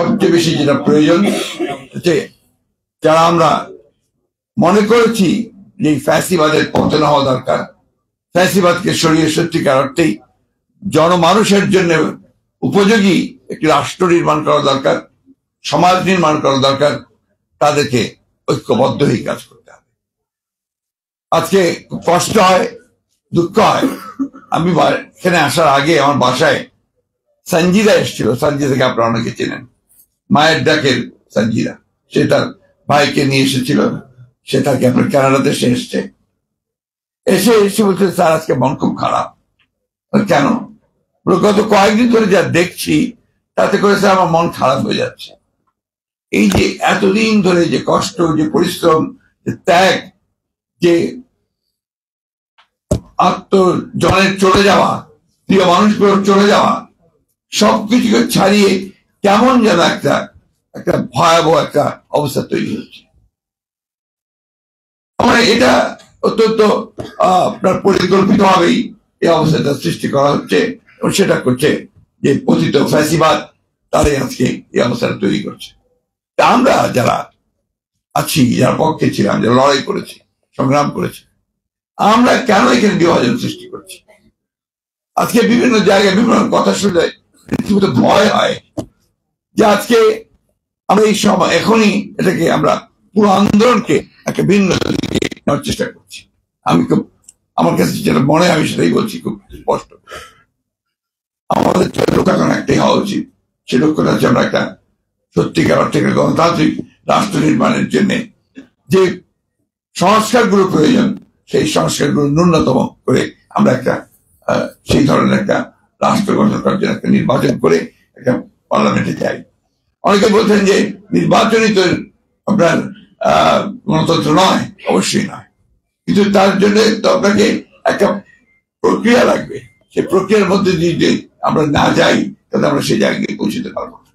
সবচেয়ে বেশি যেটা প্রয়োজন হচ্ছে, যারা আমরা মনে করেছি যে ফ্যাসিবাদের পতন হওয়া দরকার, ফ্যাসিবাদকে সরিয়ে সত্যিকার অর্থেই জনমানুষের জন্য উপযোগী একটি রাষ্ট্র নির্মাণ করা দরকার, সমাজ নির্মাণ করা দরকার, তাদেরকে ঐক্যবদ্ধ হয়ে কাজ করতে হবে। আজকে কষ্ট হয়, দুঃখ হয়। আমি এখানে আসার আগে আমার বাসায় সঞ্জিদা এসেছিল। সঞ্জিদাকে আপনারা অনেকে চেনেন, মায়ের ডাকের সঞ্জিদা। সে তার ভাইকে নিয়ে এসেছিল, সে তাকে আপনার কানাডাতে সে এসছে। এসে বলছে, স্যার আজকে মন খুব খারাপ। কেন? গত কয়েকদিন ধরে যা দেখছি তাতে করে স্যার আমার মন খারাপ হয়ে যাচ্ছে। এই যে এতদিন ধরে যে কষ্ট, যে পরিশ্রম, যে ত্যাগ, যে আত্মজনের চলে যাওয়া, প্রিয় মানুষগুলোর চলে যাওয়া, সবকিছুকে ছাড়িয়ে কেমন যেন একটা ভয়াবহ একটা অবস্থা তৈরি হচ্ছে। এটা অত্যন্ত আপনার পরিকল্পিত ভাবেই এই অবস্থাটা সৃষ্টি করা হচ্ছে, এবং সেটা করছে যে পতিত ফ্যাসিবাদ, তারাই আজকে এই অবস্থাটা তৈরি করছে। তা আমরা যারা আছি, যারা পক্ষে ছিলাম, যারা লড়াই করেছি, সংগ্রাম করেছি, আমরা কেন এখানে বিভাজন সৃষ্টি করছি? আজকে বিভিন্ন জায়গায় বিভিন্ন কথা শুনলে রীতিমতো ভয় হয় যে আজকে আমরা এই সময় এখনই এটাকে আমরা পুরো আন্দোলনকে একটা ভিন্ন দিকে নেওয়ার চেষ্টা করছি। আমার কাছে যেটা মনে হয় আমি সেটাই বলছি খুব স্পষ্ট। আমাদের লক্ষ্য এখন একটাই হওয়া উচিত, সে লক্ষ্যটা হচ্ছে আমরা একটা সত্যিকার অর্থে গণতান্ত্রিক রাষ্ট্র নির্মাণের জন্য যে সংস্কারগুলো প্রয়োজন, সেই সংস্কারগুলো ন্যূনতম করে আমরা একটা সেই ধরনের একটা রাষ্ট্র গঠন করার জন্য একটা নির্বাচন করে একটা পার্লামেন্টে যাই। অনেকে বলছেন যে নির্বাচনই তো আপনার গণতন্ত্র নয়। অবশ্যই নয়, কিন্তু তার জন্য তো আপনাকে একটা প্রক্রিয়া লাগবে। সেই প্রক্রিয়ার মধ্যে দিয়ে আমরা না যাই তাহলে আমরা সেই জায়গায় পৌঁছতে পারবো না।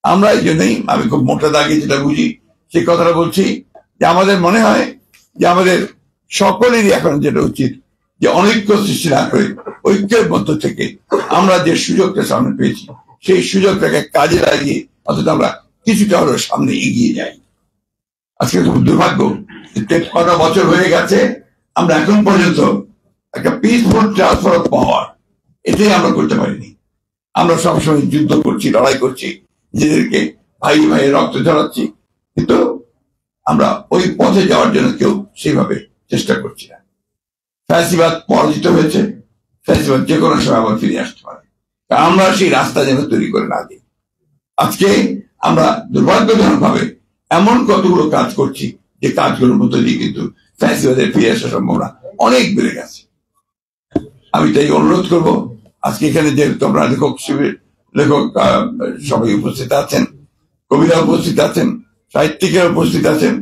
আমরা এই জন্যই আমি খুব মোটা দাগে যেটা বুঝি সেই কথাটা বলছি, যে আমাদের মনে হয় যে আমাদের সকলেরই এখন যেটা উচিত যে অনৈক্য সৃষ্টি না করে ঐক্যের মধ্য থেকে আমরা যে সুযোগটা সামনে পেয়েছি সেই সুযোগটাকে কাজে লাগিয়ে অন্তত আমরা কিছুটা হলেও সামনে এগিয়ে যাই। আজকে খুব দুর্ভাগ্য, 53 বছর হয়ে গেছে, আমরা এখন পর্যন্ত একটা পিসফুল ট্রান্সফার অফ পাওয়ার এটাই আমরা করতে পারিনি। আমরা সবসময় যুদ্ধ করছি, লড়াই করছি, নিজেদেরকে ভাই ভাই রক্ত ঝরাচ্ছি, কিন্তু আমরা ওই পথে যাওয়ার জন্য কেউ সেইভাবে চেষ্টা করছি না। ফ্যাসিবাদ পরাজিত হয়েছে, ফ্যাসিবাদ যে কোনো সময় আবার ফিরে আসতে পারে। আমরা সেই রাস্তা যেন তৈরি করে না দিই। আজকে আমরা দুর্ভাগ্যজনক ভাবে এমন কতগুলো কাজ করছি যে কাজগুলোর মধ্যে দিয়ে কিন্তু ফ্যাসিবাদের ফিরে আসার সম্ভাবনা অনেক বেড়ে গেছে। আমি তাই অনুরোধ করব, আজকে এখানে যে তোমরা লেখক সবাই উপস্থিত আছেন, কবিরা উপস্থিত আছেন, সাহিত্যিকেরা উপস্থিত আছেন,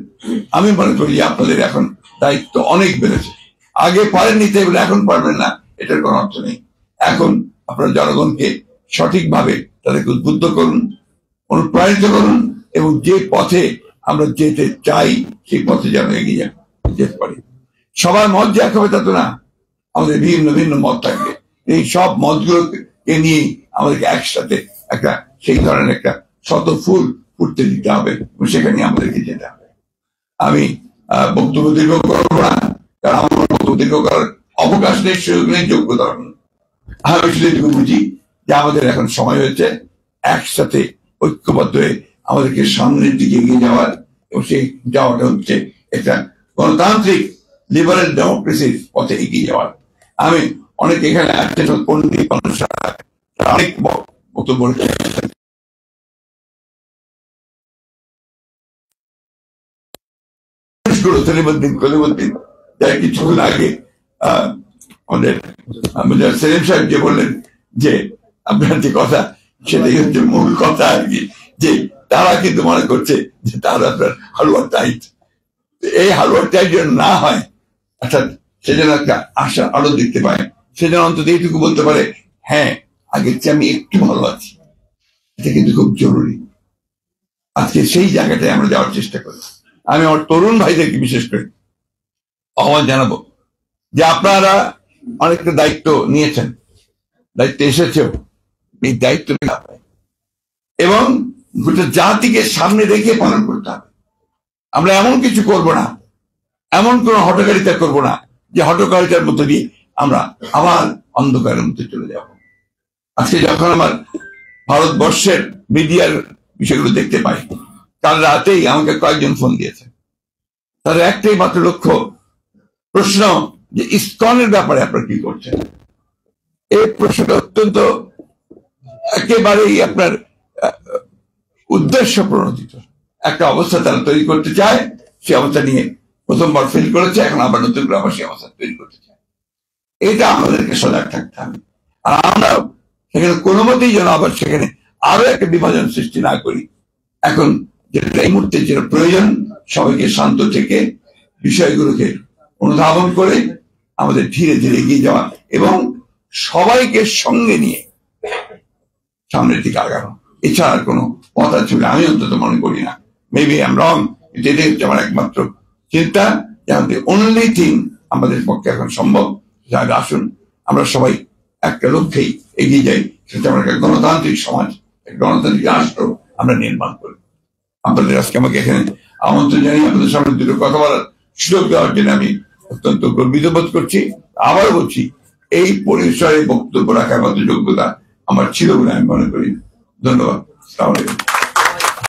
আমি মনে করি আপনাদের এখন দায়িত্ব অনেক বেড়েছে। আগে পারেননি তাই বলে এখন পারবেন না, এটার কোনো অর্থ নেই। এখন আপনারা জনগণকে সঠিকভাবে তাদেরকে উদ্বুদ্ধ করুন, অনুপ্রাণিত করুন, এবং যে পথে আমরা যেতে চাই সেই পথে যেন এগিয়ে যেতে পারি। সবার মত যে এক হবে তা তো না, আমাদের ভিন্ন ভিন্ন মত থাকবে। এই সব মতগুলোকে নিয়ে আমাদেরকে একসাথে একটা সেই ধরনের একটা শত ফুল ফুটতে দিতে হবে, সেখানে আমাদেরকে যেতে হবে। আমি বক্তব্য দীর্ঘ করবো না, কারণ আমার বক্তব্য দীর্ঘ করার অবকাশ নেই, সুযোগ নেই, যোগ্যতা নেই। আমি শুধু এটুকু বুঝি যে আমাদের এখন সময় হয়েছে একসাথে ঐক্যবদ্ধ হয়ে আমাদেরকে সামনের দিকে এগিয়ে যাওয়ার, এবং সেই যাওয়াটা হচ্ছে একটা গণতান্ত্রিক লিবারেল ডেমোক্রেসির পথে এগিয়ে যাওয়ার। আমি অনেক এখানে পণ্ডিত অনেক বক্তব্য কলিমুদ্দিন যারা কিছুক্ষণ আগে আমাদের সেলিম সাহেব যে বললেন যে আপনার যে কথা সেটাই হচ্ছে মূল কথা আর কি, যে তারা কিন্তু মনে করছে যে তারা আপনার হালুয়ার টাইট, এই হালুয়ার টাইট যেন না হয়, অর্থাৎ সে যেন একটা আশা আলো দেখতে পায়, সে যেন অন্তত এইটুকু বলতে পারে হ্যাঁ আগের চেয়ে আমি একটু ভালো আছি। এটা কিন্তু খুব জরুরি। আজকে সেই জায়গাটায় আমরা যাওয়ার চেষ্টা করি। আমি আমার তরুণ ভাইদেরকে বিশেষ করে আহ্বান জানাবো যে আপনারা অনেকটা দায়িত্ব নিয়েছেন, দায়িত্ব এসেছেও, এই দায়িত্ব এবং গোটা জাতিকে সামনে রেখে পালন করতে হবে। আমরা এমন কিছু করব না, এমন কোন হঠকারিতা করব না যে হঠকারিতার মধ্যে দিয়ে আমরা আবার অন্ধকারের মধ্যে চলে যাব। আজকে যখন আমার ভারতবর্ষের মিডিয়ার বিষয়গুলো দেখতে পাই, কাল রাতেই আমাকে কয়েকজন ফোন দিয়েছে। তাদের একটাই মাত্র লক্ষ্য, প্রশ্ন যে ইসকনের ব্যাপারে আপনারা কি করছেন। এই প্রশ্নটা অত্যন্ত একেবারেই আপনার উদ্দেশ্য প্রণোদিত একটা অবস্থা তারা তৈরি করতে চায়। সে অবস্থা নিয়ে প্রথমবার ফেল করেছে, এখন আবার নতুন করে আবার সেই অবস্থা তৈরি করতে চায়। এটা আমাদেরকে সজাগ থাকতে হবে। আর আমরা সেখানে কোনো মতেই যেন আবার সেখানে আরো একটা বিভাজন সৃষ্টি না করি। এখন যেটা এই মুহূর্তে যেটা প্রয়োজন, সবাইকে শান্ত থেকে বিষয়গুলোকে অনুধাবন করে আমাদের ধীরে ধীরে এগিয়ে যাওয়া এবং সবাইকে সঙ্গে নিয়ে সামনের দিকে আগানো। এছাড়া কোনো পথ আছে বলে আমি অন্তত মনে করি না। মেবি আই এম রং, এটাই হচ্ছে আমার একমাত্র চিন্তা, যে অনলি থিং আমাদের পক্ষে এখন সম্ভব। আসুন আমরা সবাই একটা লক্ষ্যেই এগিয়ে যাই, সেটা আমরা একটা গণতান্ত্রিক সমাজ, একটা গণতান্ত্রিক রাষ্ট্র আমরা নির্মাণ করি। আপনাদের আজকে আমাকে এখানে আমন্ত্রণ জানিয়ে আপনাদের সামনে দুটো কথা বলার সুযোগ দেওয়ার জন্য আমি অত্যন্ত গর্বিত বোধ করছি। আবার বলছি, এই পরিসরে বক্তব্য রাখার মতো যোগ্যতা আমার ছিল বলে আমি মনে করি। ধন্যবাদ। আসসালামু আলাইকুম।